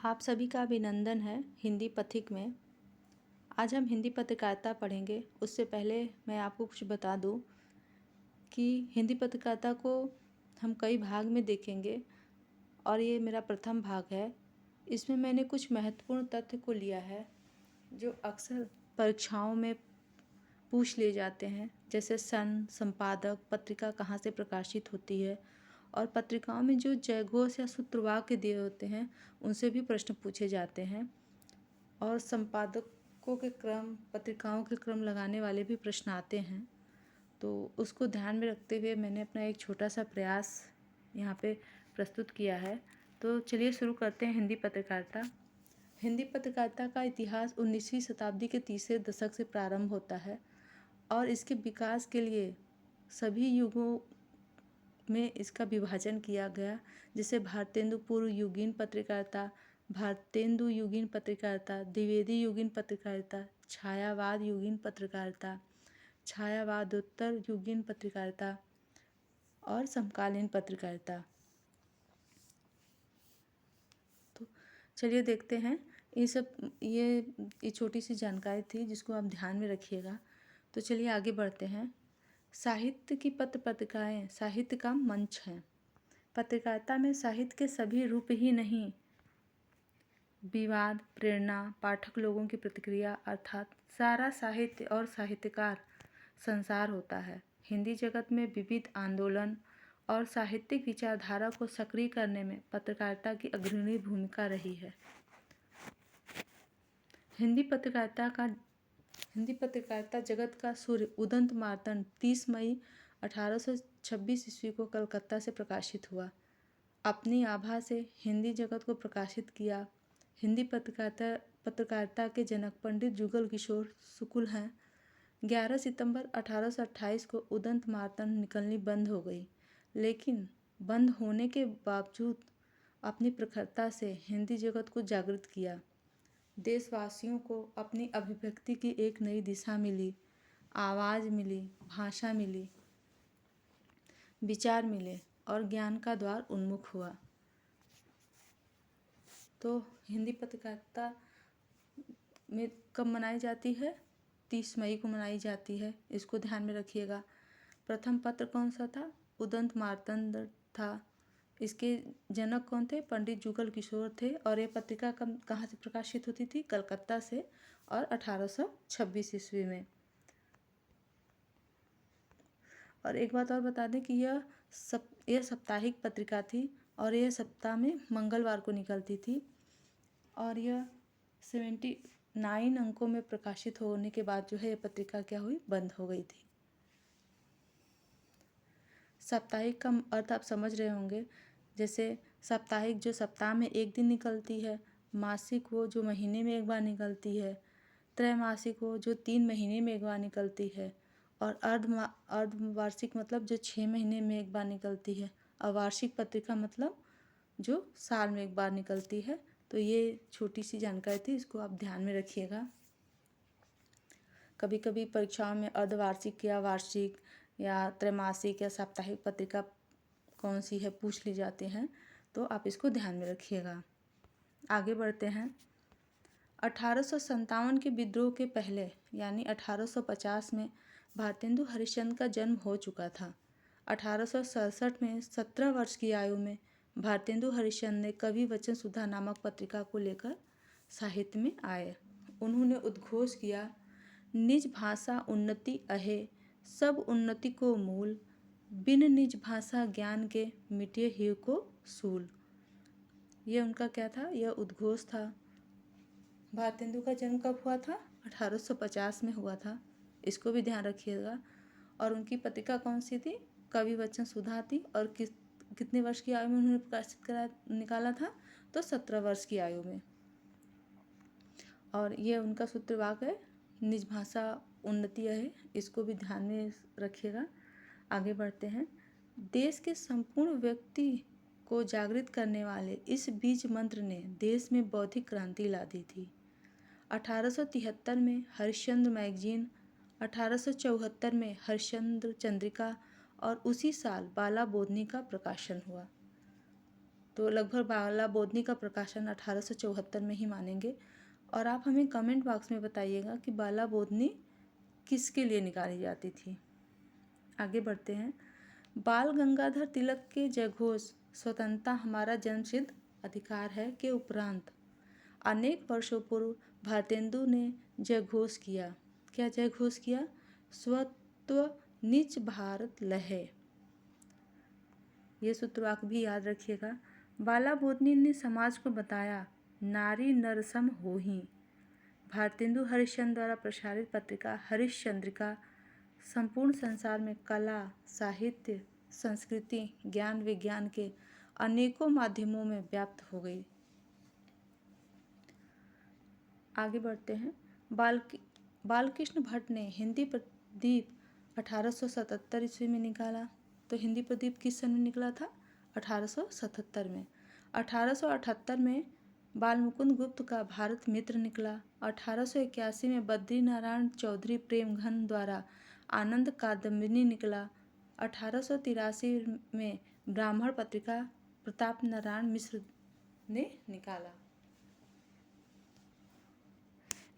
आप सभी का अभिनंदन है हिंदी पथिक में। आज हम हिंदी पत्रकारिता पढ़ेंगे। उससे पहले मैं आपको कुछ बता दूं कि हिंदी पत्रकारिता को हम कई भाग में देखेंगे और ये मेरा प्रथम भाग है। इसमें मैंने कुछ महत्वपूर्ण तथ्य को लिया है जो अक्सर परीक्षाओं में पूछ लिए जाते हैं, जैसे सन, संपादक, पत्रिका कहाँ से प्रकाशित होती है और पत्रिकाओं में जो जयघोष या सूत्रवाक्य दिए होते हैं उनसे भी प्रश्न पूछे जाते हैं और संपादकों के क्रम, पत्रिकाओं के क्रम लगाने वाले भी प्रश्न आते हैं। तो उसको ध्यान में रखते हुए मैंने अपना एक छोटा सा प्रयास यहाँ पे प्रस्तुत किया है। तो चलिए शुरू करते हैं हिंदी पत्रकारिता। हिंदी पत्रकारिता का इतिहास 19वीं शताब्दी के तीसरे दशक से प्रारंभ होता है और इसके विकास के लिए सभी युगों में इसका विभाजन किया गया, जैसे भारतेंदु पूर्व युगीन पत्रकारिता, भारतेंदु युगीन पत्रकारिता, द्विवेदी युगीन पत्रकारिता, छायावाद युगीन पत्रकारिता, छायावादोत्तर युगीन पत्रकारिता और समकालीन पत्रकारिता। तो चलिए देखते हैं। ये छोटी सी जानकारी थी जिसको आप ध्यान में रखिएगा। तो चलिए आगे बढ़ते हैं। साहित्य की पत्रिकाएँ साहित्य का मंच हैं। पत्रकारिता में साहित्य के सभी रूप ही नहीं, विवाद, प्रेरणा, पाठक लोगों की प्रतिक्रिया अर्थात सारा साहित्य और साहित्यकार संसार होता है। हिंदी जगत में विविध आंदोलन और साहित्यिक विचारधारा को सक्रिय करने में पत्रकारिता की अग्रणी भूमिका रही है। हिंदी पत्रकारिता जगत का सूर्य उदंत मार्तंड 30 मई 1826 ईस्वी को कलकत्ता से प्रकाशित हुआ। अपनी आभा से हिंदी जगत को प्रकाशित किया। हिंदी पत्रकारिता के जनक पंडित जुगल किशोर शुक्ल हैं। 11 सितंबर 1828 को उदंत मार्तंड निकलनी बंद हो गई, लेकिन बंद होने के बावजूद अपनी प्रखरता से हिंदी जगत को जागृत किया। देशवासियों को अपनी अभिव्यक्ति की एक नई दिशा मिली, आवाज़ मिली, भाषा मिली, विचार मिले और ज्ञान का द्वार उन्मुख हुआ। तो हिंदी पत्रकारिता में कब मनाई जाती है? 30 मई को मनाई जाती है, इसको ध्यान में रखिएगा। प्रथम पत्र कौन सा था? उदंत मार्तंड था। इसके जनक कौन थे? पंडित जुगल किशोर थे और ये पत्रिका कहाँ से प्रकाशित होती थी? कलकत्ता से, और 1826 ईस्वी में। और एक बात और बता दें कि यह साप्ताहिक पत्रिका थी और यह सप्ताह में मंगलवार को निकलती थी और यह 79 अंकों में प्रकाशित होने के बाद जो है यह पत्रिका क्या हुई? बंद हो गई थी। साप्ताहिक का अर्थ आप समझ रहे होंगे। जैसे साप्ताहिक जो सप्ताह में एक दिन निकलती है, मासिक वो जो महीने में एक बार निकलती है, त्रैमासिक वो जो 3 महीने में एक बार निकलती है और अर्धवार्षिक मतलब जो 6 महीने में एक बार निकलती है और वार्षिक पत्रिका मतलब जो साल में एक बार निकलती है। तो ये छोटी सी जानकारी थी, इसको आप ध्यान में रखिएगा। कभी कभी परीक्षाओं में अर्धवार्षिक या वार्षिक या त्रैमासिक या साप्ताहिक पत्रिका कौन सी है पूछ ली जाते हैं, तो आप इसको ध्यान में रखिएगा। आगे बढ़ते हैं। 1857 के विद्रोह के पहले यानी 1850 में भारतेंदु हरिश्चंद्र का जन्म हो चुका था। 1867 में 17 वर्ष की आयु में भारतेंदु हरिश्चंद्र ने कवि वचन सुधा नामक पत्रिका को लेकर साहित्य में आए। उन्होंने उद्घोष किया, निज भाषा उन्नति अहे, सब उन्नति को मूल, बिन निज भाषा ज्ञान के मिटे ही को सूल। ये उनका क्या था? यह उद्घोष था। भारतेंदु का जन्म कब हुआ था? 1850 में हुआ था, इसको भी ध्यान रखिएगा। और उनकी पत्रिका कौन सी थी? कवि वचन सुधा थी। और कितने वर्ष की आयु में उन्होंने प्रकाशित निकाला था? तो 17 वर्ष की आयु में। और ये उनका सूत्रवाक्य है, निज भाषा उन्नति है, इसको भी ध्यान में रखिएगा। आगे बढ़ते हैं। देश के संपूर्ण व्यक्ति को जागृत करने वाले इस बीज मंत्र ने देश में बौद्धिक क्रांति ला दी थी। 1873 में हरिश्चंद्र मैगजीन, 1874 में हरिश्चंद्र चंद्रिका और उसी साल बाला बोधनी का प्रकाशन हुआ। तो लगभग बाला बोदनी का प्रकाशन 1874 में ही मानेंगे। और आप हमें कमेंट बॉक्स में बताइएगा कि बाला बोदनी किसके लिए निकाली जाती थी। आगे बढ़ते हैं। बाल गंगाधर तिलक के जयघोष स्वतंत्रता हमारा जन्मसिद्ध अधिकार है के उपरांत अनेक वर्षों पूर्व भारतेंदु ने जयघोष किया। क्या जयघोष किया? स्वत्व नीच भारत लहे। ये सूत्रवाक्य भी याद रखिएगा। बाला बोदनी ने समाज को बताया नारी नरसम होही। भारतेंदु हरिश्चंद्र द्वारा प्रसारित पत्रिका हरिश्चंद्रिका संपूर्ण संसार में कला, साहित्य, संस्कृति, ज्ञान विज्ञान के अनेकों माध्यमों में व्याप्त हो गई। आगे बढ़ते हैं। बालकृष्ण भट्ट ने हिंदी प्रदीप 1877 ईस्वी में निकाला। तो हिंदी प्रदीप किस सन में निकला था? 1877 में। 1878 में बाल मुकुंद गुप्त का भारत मित्र निकला। 1881 में बद्री नारायण चौधरी प्रेमघन द्वारा आनंद कादम्बिनी निकला। 1883 में ब्राह्मण पत्रिका प्रताप नारायण मिश्र ने निकाला।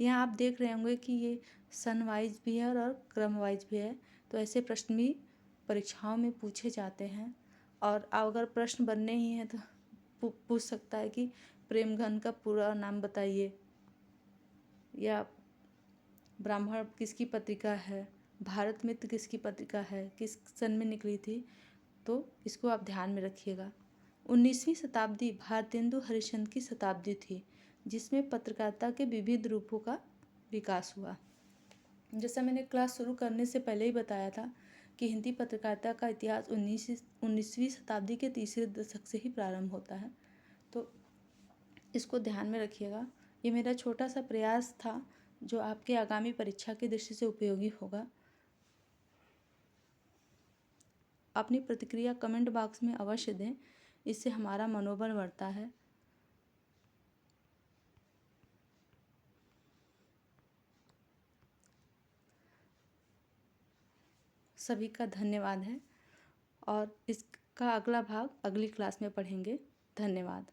यहाँ आप देख रहे होंगे कि ये सन वाइज भी है और क्रम वाइज भी है। तो ऐसे प्रश्न भी परीक्षाओं में पूछे जाते हैं। और अगर प्रश्न बनने ही हैं तो पूछ सकता है कि प्रेमघन का पूरा नाम बताइए, या ब्राह्मण किसकी पत्रिका है, भारत मित्र किसकी पत्रिका है, किस सन में निकली थी। तो इसको आप ध्यान में रखिएगा। 19वीं शताब्दी भारतेंदु हरिश्चंद्र की शताब्दी थी, जिसमें पत्रकारिता के विविध रूपों का विकास हुआ। जैसा मैंने क्लास शुरू करने से पहले ही बताया था कि हिंदी पत्रकारिता का इतिहास 19वीं शताब्दी के तीसरे दशक से ही प्रारंभ होता है। तो इसको ध्यान में रखिएगा। ये मेरा छोटा सा प्रयास था जो आपके आगामी परीक्षा की दृष्टि से उपयोगी होगा। अपनी प्रतिक्रिया कमेंट बॉक्स में अवश्य दें, इससे हमारा मनोबल बढ़ता है। सभी का धन्यवाद है और इसका अगला भाग अगली क्लास में पढ़ेंगे। धन्यवाद।